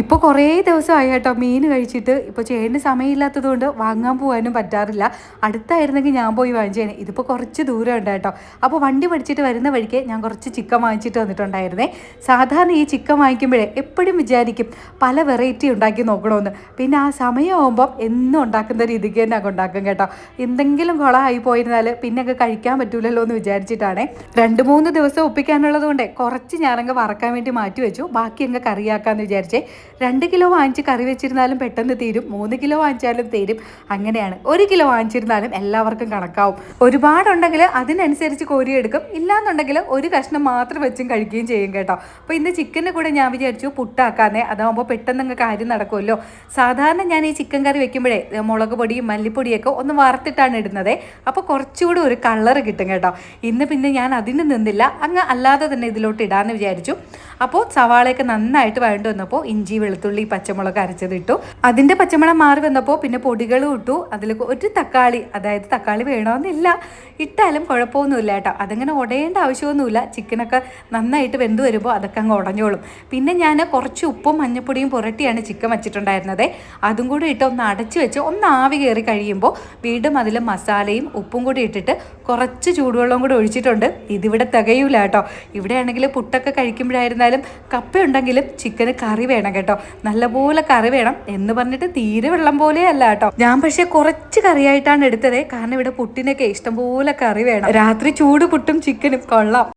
ഇപ്പോൾ കുറേ ദിവസമായി കേട്ടോ മീൻ കഴിച്ചിട്ട്. ഇപ്പോൾ ചേട്ടന് സമയമില്ലാത്തത് കൊണ്ട് വാങ്ങാൻ പോകാനും പറ്റാറില്ല. അടുത്തായിരുന്നെങ്കിൽ ഞാൻ പോയി വാങ്ങിച്ചേനെ. ഇതിപ്പോൾ കുറച്ച് ദൂരം ഉണ്ട് കേട്ടോ. അപ്പോൾ വണ്ടി പഠിച്ചിട്ട് വരുന്ന വഴിക്ക് ഞാൻ കുറച്ച് ചിക്കൻ വാങ്ങിച്ചിട്ട് വന്നിട്ടുണ്ടായിരുന്നേ. സാധാരണ ഈ ചിക്കൻ വാങ്ങിക്കുമ്പോഴേ എപ്പോഴും വിചാരിക്കും പല വെറൈറ്റി ഉണ്ടാക്കി നോക്കണമെന്ന്. പിന്നെ ആ സമയമാകുമ്പം എന്നും ഉണ്ടാക്കുന്ന രീതിക്ക് തന്നെ അങ്ങ് ഉണ്ടാക്കും കേട്ടോ. എന്തെങ്കിലും കുളമായി പോയിരുന്നാൽ പിന്നെ അങ്ങ് കഴിക്കാൻ പറ്റൂലല്ലോ എന്ന് വിചാരിച്ചിട്ടാണേ. 2-3 ദിവസം ഒപ്പിക്കാനുള്ളത് കൊണ്ടേ കുറച്ച് ഞാനങ്ങ് വറക്കാൻ വേണ്ടി മാറ്റി വെച്ചു. ബാക്കി അങ്ങ് കറിയാക്കാമെന്ന് വിചാരിച്ചേ. 2 കിലോ വാങ്ങിച്ച് കറി വെച്ചിരുന്നാലും പെട്ടെന്ന് തീരും, 3 കിലോ വാങ്ങിച്ചാലും തീരും. അങ്ങനെയാണ്. 1 കിലോ വാങ്ങിച്ചിരുന്നാലും എല്ലാവർക്കും കണക്കാവും. ഒരുപാടുണ്ടെങ്കിൽ അതിനനുസരിച്ച് കോരിയെടുക്കും, ഇല്ലാന്നുണ്ടെങ്കിൽ ഒരു കഷ്ണം മാത്രം വെച്ചും കഴിക്കുകയും ചെയ്യും കേട്ടോ. അപ്പോൾ ഇന്ന് ചിക്കൻ്റെ കൂടെ ഞാൻ വിചാരിച്ചു പുട്ടാക്കാന്നേ, അതാകുമ്പോൾ പെട്ടെന്ന് അങ്ങ് കാര്യം നടക്കുമല്ലോ. സാധാരണ ഞാൻ ഈ ചിക്കൻ കറി വെക്കുമ്പോഴേ മുളക് പൊടിയും മല്ലിപ്പൊടിയൊക്കെ ഒന്ന് വറുത്തിട്ടാണ് ഇടുന്നത്. അപ്പോൾ കുറച്ചുകൂടി ഒരു കളറ് കിട്ടും കേട്ടോ. ഇന്ന് പിന്നെ ഞാൻ അതിന് നിന്നില്ല, അങ്ങ് അല്ലാതെ തന്നെ ഇതിലോട്ട് ഇടാമെന്ന് വിചാരിച്ചു. അപ്പോൾ സവാളയൊക്കെ നന്നായിട്ട് വഴണ്ട് വന്നപ്പോൾ ഇഞ്ചി വെളുത്തുള്ളി പച്ചമുളക് അരച്ചതിട്ടു. അതിൻ്റെ പച്ചമണം മാറി വന്നപ്പോൾ പിന്നെ പൊടികളും ഇട്ടു. അതിൽ ഒരു തക്കാളി, അതായത് തക്കാളി വേണമെന്നില്ല, ഇട്ടാലും കുഴപ്പമൊന്നുമില്ല കേട്ടോ. അതങ്ങനെ ഉടയേണ്ട ആവശ്യമൊന്നുമില്ല. ചിക്കനൊക്കെ നന്നായിട്ട് വെന്ത് വരുമ്പോൾ അതൊക്കെ അങ്ങ് ഉടഞ്ഞോളും. പിന്നെ ഞാൻ കുറച്ച് ഉപ്പും മഞ്ഞപ്പൊടിയും പുരട്ടിയാണ് ചിക്കൻ വെച്ചിട്ടുണ്ടായിരുന്നത്. അതും കൂടി ഇട്ട് ഒന്ന് അടച്ച് വെച്ച് ഒന്ന് ആവി കയറി കഴിയുമ്പോൾ വീണ്ടും അതിൽ മസാലയും ഉപ്പും കൂടി ഇട്ടിട്ട് കുറച്ച് ചൂടുവെള്ളം കൂടി ഒഴിച്ചിട്ടുണ്ട്. ഇതിവിടെ തികയൂല കേട്ടോ. ഇവിടെ ആണെങ്കിൽ പുട്ടൊക്കെ കഴിക്കുമ്പോഴായിരുന്നാലും കപ്പ ഉണ്ടെങ്കിലും ചിക്കന് കറി വേണം കേട്ടോ. നല്ലപോലെ കറി വേണം എന്ന് പറഞ്ഞിട്ട് തീരെ വെള്ളം പോലെയല്ല കേട്ടോ. ഞാൻ പക്ഷേ കുറച്ച് കറിയായിട്ടാണ് എടുത്തത്. കാരണം ഇവിടെ പുട്ടിനൊക്കെ ഇഷ്ടംപോലെ കറി വേണം. രാത്രി ചൂട് പുട്ടും ചിക്കനും കൊള്ളാം.